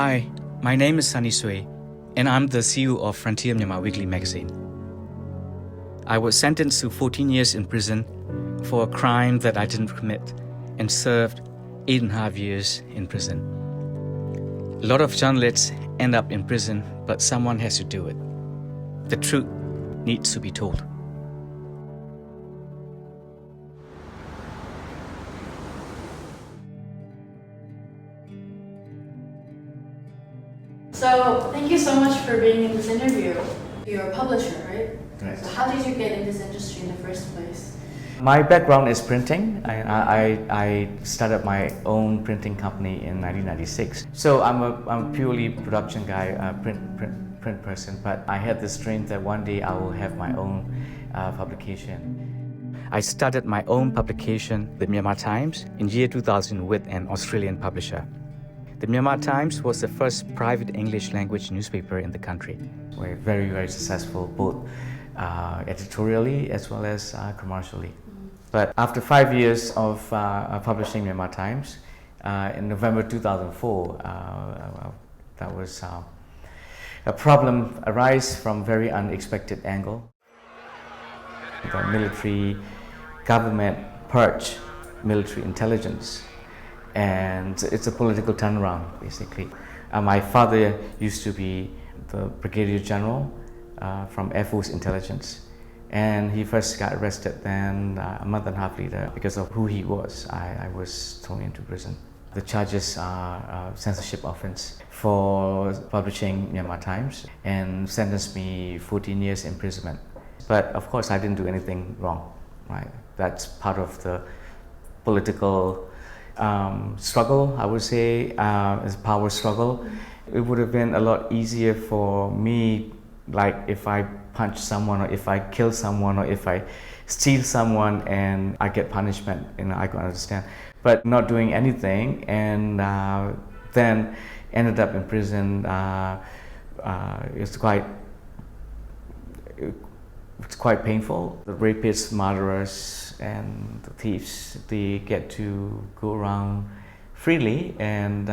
Hi, my name is Sunny Swe, and I'm the CEO of Frontier Myanmar weekly magazine. I was sentenced to 14 years in prison for a crime that I didn't commit and served 8.5 years in prison. A lot of journalists end up in prison, but someone has to do it. The truth needs to be told. So, thank you so much for being in this interview. You're a publisher, right? Right. So how did you get in this industry in the first place? My background is printing. I started my own printing company in 1996. So I'm a purely production guy, a print person. But I had this dream that one day I will have my own publication. I started my own publication, the Myanmar Times, in year 2000 with an Australian publisher. The Myanmar Times was the first private English language newspaper in the country. We're very, very successful, both editorially as well as commercially. But after 5 years of publishing Myanmar Times, in November 2004, that was a problem arise from very unexpected angle. The military government purged military intelligence, and it's a political turnaround, basically. My father used to be the Brigadier General from Air Force Intelligence, and he first got arrested. Then a month and a half later, because of who he was, I was thrown into prison. The charges are censorship offense for publishing Myanmar Times and sentenced me 14 years imprisonment. But of course, I didn't do anything wrong, right? That's part of the political struggle, I would say, is power struggle. It would have been a lot easier for me, like if I punch someone, or if I kill someone, or if I steal someone and I get punishment, I can understand. But not doing anything and then ended up in prison, it's quite painful. The rapists, murderers, and the thieves, they get to go around freely, and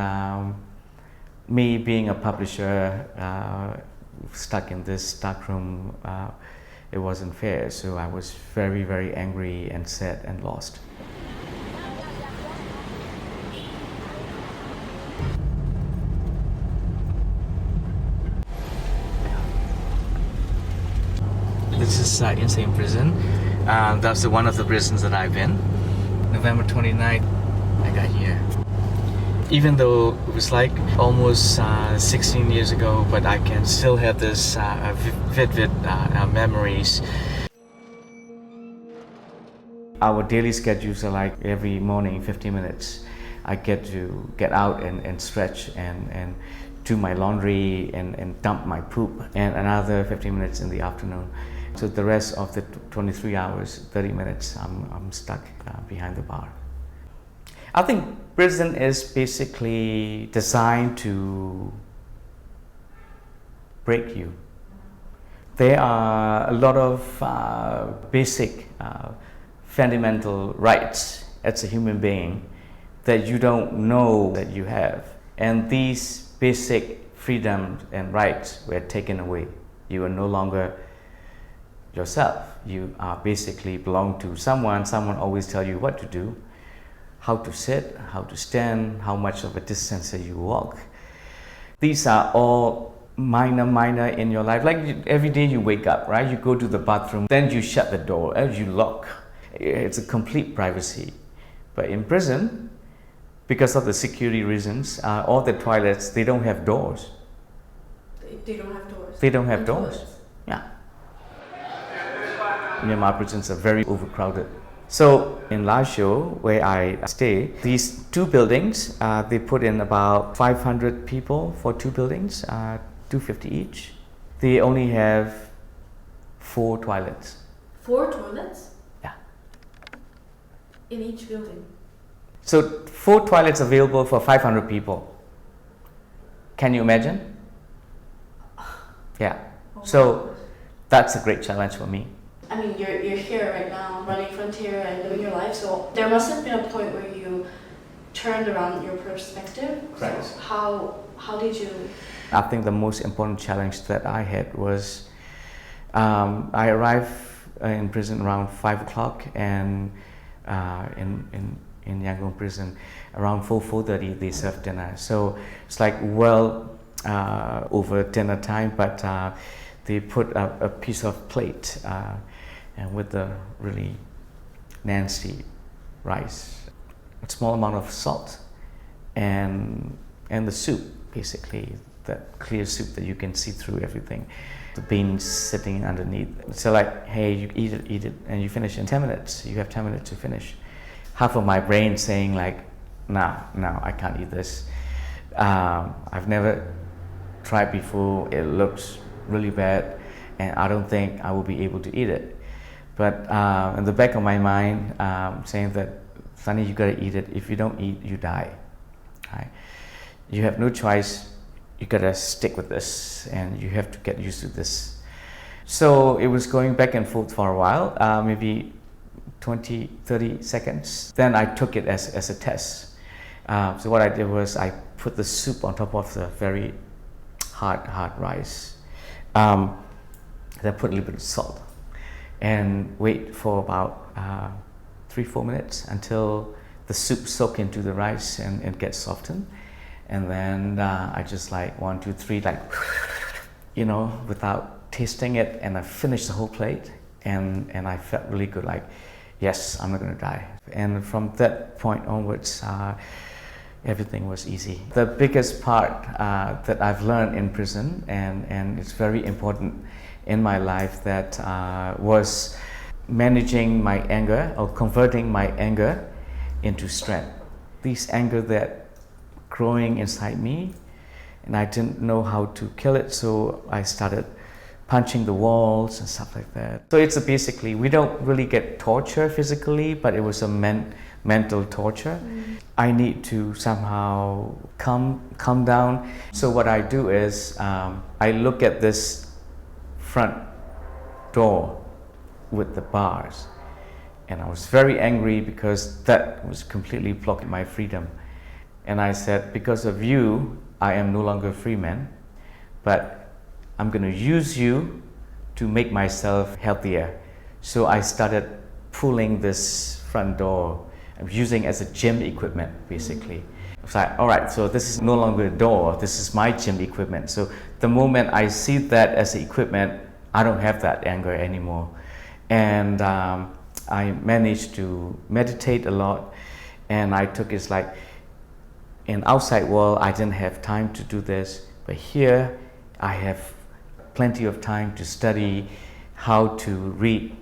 me being a publisher, stuck in this dark room, it wasn't fair. So I was very, very angry and sad and lost. This is insane prison. That's one of the prisons that I've been. November 29th, I got here. Even though it was like almost 16 years ago, but I can still have this vivid memories. Our daily schedules are like every morning, 15 minutes. I get to get out and stretch and do my laundry and dump my poop, and another 15 minutes in the afternoon. So the rest of the 23 hours, 30 minutes, I'm stuck behind the bar. I think prison is basically designed to break you. There are a lot of basic, fundamental rights as a human being that you don't know that you have. And these basic freedoms and rights were taken away. You are no longer yourself. You are basically belong to someone. Someone always tell you what to do, how to sit, how to stand, how much of a distance that you walk. These are all minor in your life. Like every day you wake up, right? You go to the bathroom, then you shut the door, you lock. It's a complete privacy. But in prison, because of the security reasons, all the toilets, they don't have doors. They don't have doors? They don't have doors. Toilets. Yeah. Myanmar prisons are very overcrowded. So in La Show, where I stay, these two buildings, they put in about 500 people for two buildings, 250 each. They only have 4 toilets. 4 toilets? Yeah. In each building? So 4 toilets available for 500 people. Can you imagine? Yeah. So that's a great challenge for me. I mean, you're here right now, running Frontier and living your life, so there must have been a point where you turned around your perspective. Right. So how did you? I think the most important challenge that I had was I arrived in prison around 5 o'clock, and in Yangon prison around 4:30 they served dinner. So it's like over dinner time, but they put a piece of plate and with the really nasty rice, a small amount of salt, and the soup, basically that clear soup that you can see through everything. The beans sitting underneath. So like, hey, you eat it, and you finish in 10 minutes. You have 10 minutes to finish. Half of my brain saying like, no, I can't eat this. I've never tried before. It looks really bad, and I don't think I will be able to eat it. But in the back of my mind, saying that, Sunny, you gotta eat it. If you don't eat, you die. Right? You have no choice. You gotta stick with this, and you have to get used to this. So it was going back and forth for a while, maybe 20, 30 seconds. Then I took it as a test. So what I did was I put the soup on top of the very hard rice. Then put a little bit of salt and wait for about 3-4 minutes until the soup soak into the rice and it gets softened. And then I just like 1, 2, 3, like, without tasting it, and I finished the whole plate, and I felt really good, like, yes, I'm not gonna die. And from that point onwards, everything was easy. The biggest part that I've learned in prison, and it's very important in my life, that was managing my anger, or converting my anger into strength. This anger that growing inside me, and I didn't know how to kill it, so I started punching the walls and stuff like that. So it's basically, we don't really get torture physically, but it was a mental torture. I need to somehow calm down. So what I do is I look at this front door with the bars, and I was very angry because that was completely blocking my freedom. And I said, because of you, I am no longer a free man, but I'm going to use you to make myself healthier. So I started pulling this front door. I'm using it as a gym equipment, basically. It's like, all right, so this is no longer a door, this is my gym equipment. So the moment I see that as the equipment, I don't have that anger anymore. And I managed to meditate a lot, and I took it like, in outside world, I didn't have time to do this, but here I have plenty of time to study how to read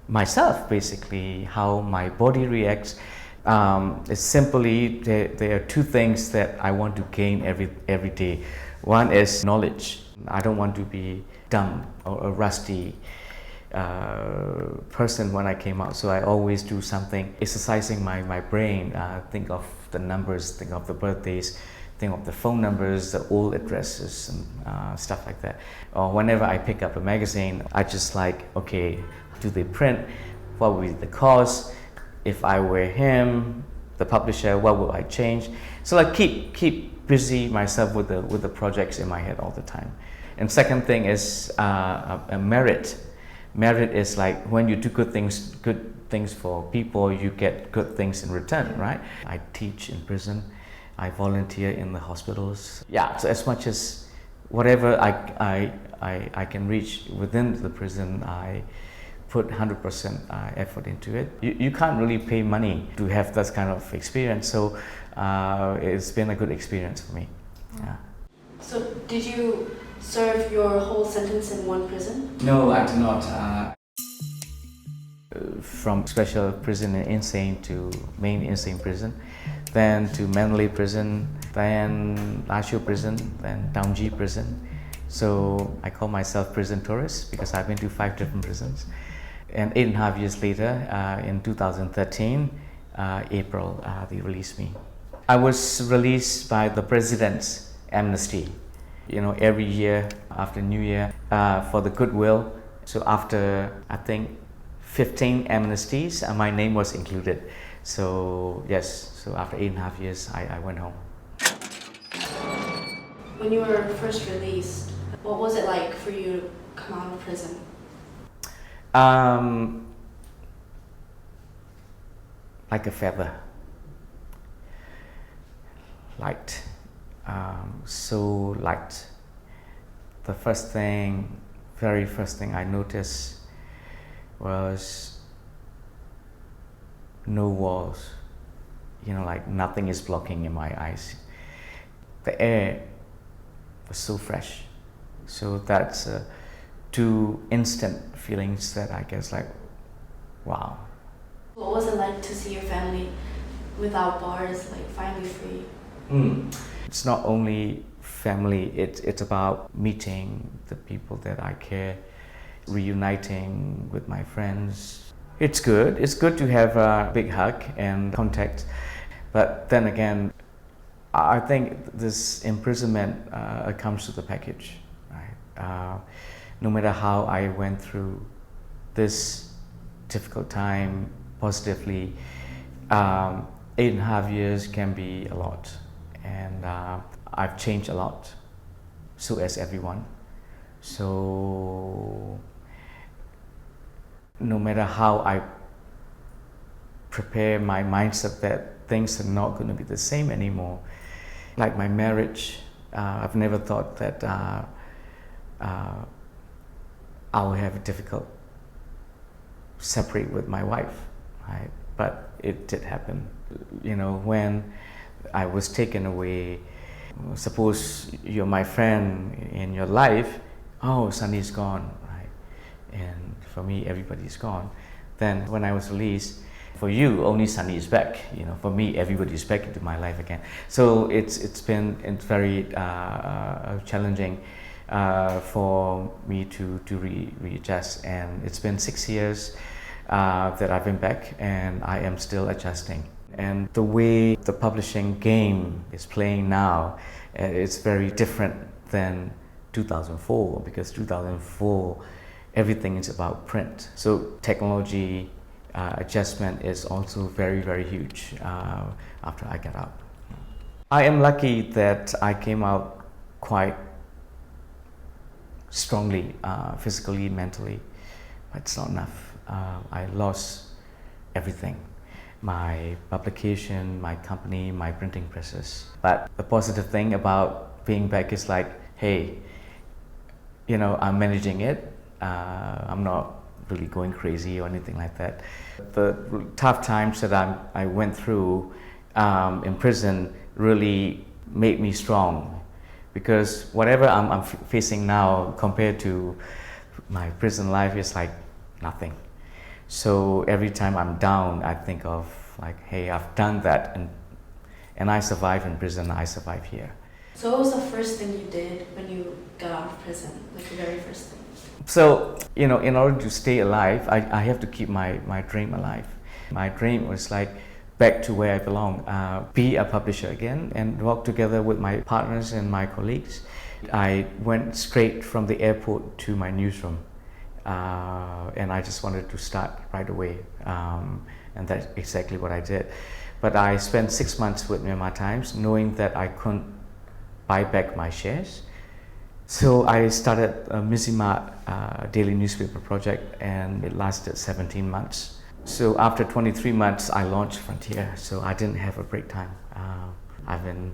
myself, basically, how my body reacts. It's simply, there are two things that I want to gain every day. One is knowledge. I don't want to be dumb or a rusty person when I came out, so I always do something, exercising my brain, think of the numbers, think of the birthdays, think of the phone numbers, the old addresses, and stuff like that. Or whenever I pick up a magazine, I just like, okay, do they print? What will be the cost? If I were him, the publisher, what will I change? So I keep busy myself with the projects in my head all the time. And second thing is a merit. Merit is like when you do good things for people, you get good things in return, right? I teach in prison, I volunteer in the hospitals. Yeah, so as much as whatever I can reach within the prison, I put 100% effort into it. You can't really pay money to have that kind of experience, so it's been a good experience for me. Yeah. So did you serve your whole sentence in one prison? No, I did not. From special prison in insane to main insane prison, then to Manly prison, then Lashio prison, then Taungji prison. So I call myself prison tourist because I've been to 5 different prisons. And 8.5 years later, in 2013, April, they released me. I was released by the president's amnesty. Every year after New Year, for the goodwill. So after, I think, 15 amnesties, my name was included. So yes, so after 8.5 years, I went home. When you were first released, what was it like for you to come out of prison? Like a feather, light, so light. The very first thing I noticed was no walls, like nothing is blocking in my eyes. The air was so fresh. So that's two instant feelings that I guess like, wow. What was it like to see your family without bars, like finally free? It's not only family, it's about meeting the people that I care, reuniting with my friends. It's good to have a big hug and contact, but then again, I think this imprisonment comes with a package, right? No matter how I went through this difficult time positively, 8.5 years can be a lot, and I've changed a lot. So has everyone. So no matter how I prepare my mindset that things are not going to be the same anymore, like my marriage, I've never thought that I will have a difficult separate with my wife, right? But it did happen. When I was taken away, suppose you're my friend in your life, oh, Sunny's gone, right? And for me, everybody's gone. Then when I was released, for you, only Sunny is back. For me, everybody's back into my life again. So it's very challenging for me to readjust, and it's been 6 years that I've been back, and I am still adjusting. And the way the publishing game is playing now, it's very different than 2004, because 2004 everything is about print. So technology adjustment is also very, very huge after I got out. I am lucky that I came out quite strongly, physically, mentally, but it's not enough. I lost everything. My publication, my company, my printing presses. But the positive thing about being back is like, hey, I'm managing it. I'm not really going crazy or anything like that. The tough times that I went through in prison really made me strong, because whatever I'm facing now compared to my prison life is like nothing. So every time I'm down, I think of like, hey, I've done that, and I survived in prison, I survived here. So what was the first thing you did when you got out of prison, like the very first thing? So, in order to stay alive, I have to keep my dream alive. My dream was like back to where I belong, be a publisher again and work together with my partners and my colleagues. I went straight from the airport to my newsroom, and I just wanted to start right away, and that's exactly what I did. But I spent 6 months with Myanmar Times knowing that I couldn't buy back my shares. So I started a Mizima daily newspaper project, and it lasted 17 months. So after 23 months, I launched Frontier, so I didn't have a break time. I've been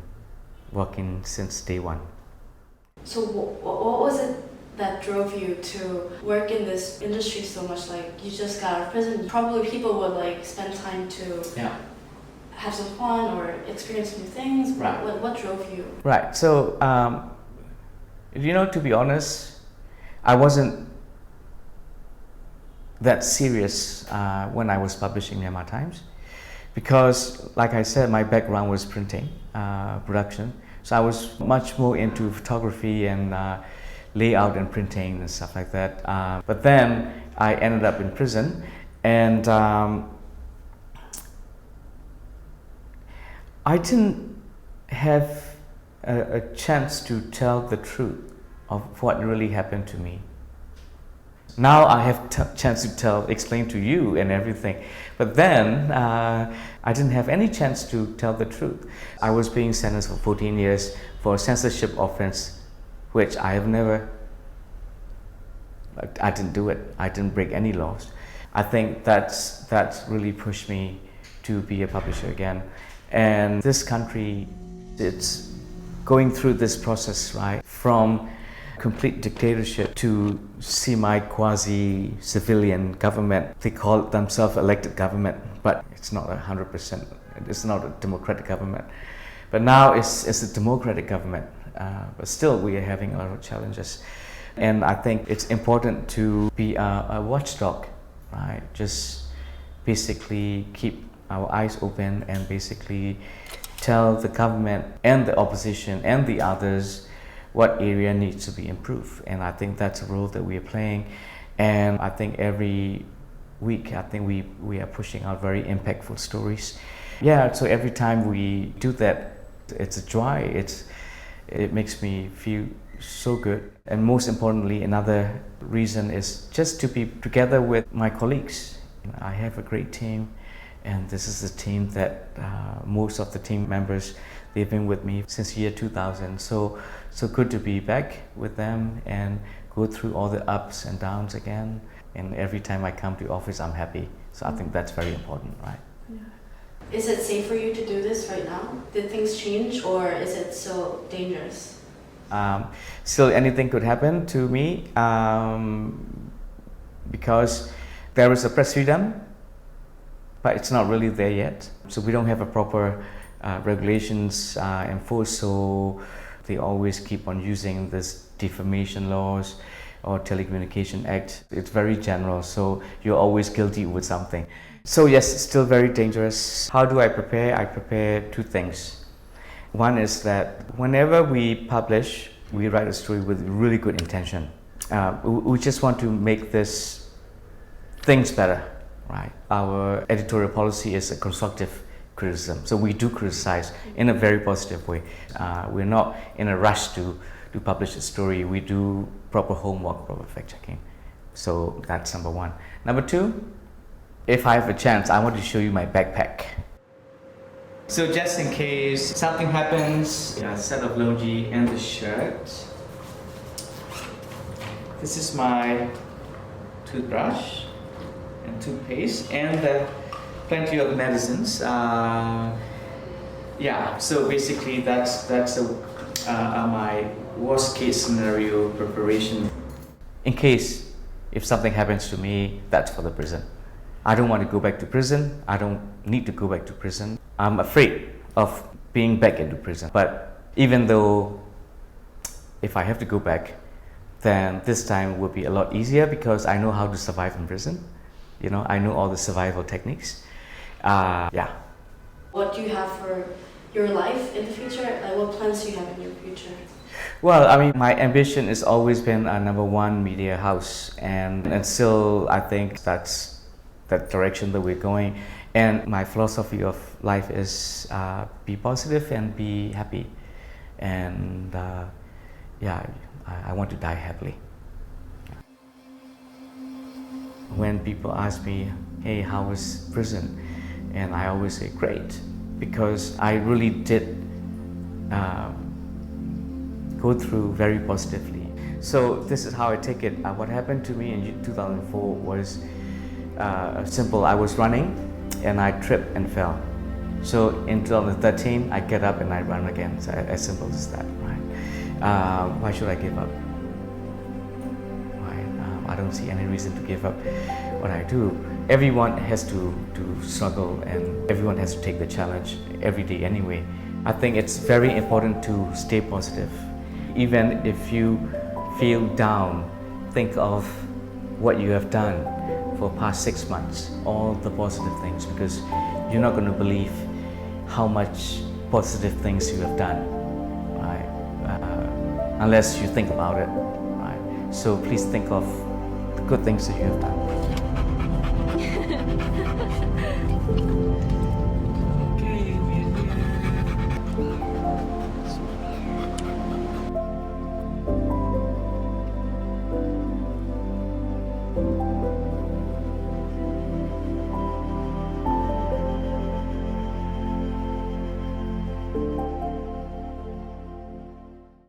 working since day one. So what was it that drove you to work in this industry so much? Like, you just got out of prison, probably people would like spend time to have some fun or experience new things. Right. What drove you? Right, so to be honest, I wasn't that serious when I was publishing Myanmar Times, because like I said, my background was printing, production. So I was much more into photography and layout and printing and stuff like that. But then I ended up in prison, and I didn't have a chance to tell the truth of what really happened to me. Now I have chance to explain to you and everything. But then I didn't have any chance to tell the truth. I was being sentenced for 14 years for a censorship offense, which I have never. I didn't do it. I didn't break any laws. I think that's really pushed me to be a publisher again. And this country, it's going through this process, right? From complete dictatorship to semi-quasi-civilian government. They call themselves elected government, but it's not 100%. It's not a democratic government. But now it's a democratic government. But still, we are having a lot of challenges. And I think it's important to be a watchdog, right? Just basically keep our eyes open and basically tell the government and the opposition and the others what area needs to be improved. And I think that's a role that we are playing. And I think every week, I think we are pushing out very impactful stories. Yeah, so every time we do that, it's a joy. It makes me feel so good. And most importantly, another reason is just to be together with my colleagues. I have a great team, and this is a team that most of the team members, they've been with me since year 2000. So good to be back with them and go through all the ups and downs again. And every time I come to office, I'm happy. So I think that's very important, right? Yeah. Is it safe for you to do this right now? Did things change, or is it still dangerous? Still, anything could happen to me because there is a press freedom, but it's not really there yet. So we don't have a proper regulations enforced. So they always keep on using this defamation laws or Telecommunication Act. It's very general, so you're always guilty with something. So yes, it's still very dangerous. How do I prepare? I prepare two things. One is that whenever we publish, we write a story with really good intention. We just want to make this things better, right? Our editorial policy is a constructive criticism. So we do criticize in a very positive way. We're not in a rush to publish a story. We do proper homework, proper fact checking. So that's number one. Number two, if I have a chance, I want to show you my backpack. So just in case something happens, a set of longi and the shirt. This is my toothbrush and toothpaste and plenty of medicines. So basically that's my worst case scenario preparation. In case if something happens to me, that's for the prison. I don't want to go back to prison. I don't need to go back to prison. I'm afraid of being back into prison. But even though if I have to go back, then this time will be a lot easier because I know how to survive in prison. You know, I know all the survival techniques. What do you have for your life in the future? Like, what plans do you have in your future? Well, I mean, my ambition has always been a #1 media house, and still I think that's that direction that we're going. And my philosophy of life is be positive and be happy. And I want to die happily. When people ask me, hey, how was prison? And I always say, great, because I really did go through very positively. So this is how I take it. What happened to me in 2004 was simple. I was running and I tripped and fell. So in 2013, I get up and I run again. So as simple as that, right? Why should I give up? Right? I don't see any reason to give up what I do. Everyone has to struggle and everyone has to take the challenge every day anyway. I think it's very important to stay positive. Even if you feel down, think of what you have done for past 6 months, all the positive things, because you're not going to believe how much positive things you have done, right? Unless you think about it, right? So please think of the good things that you have done.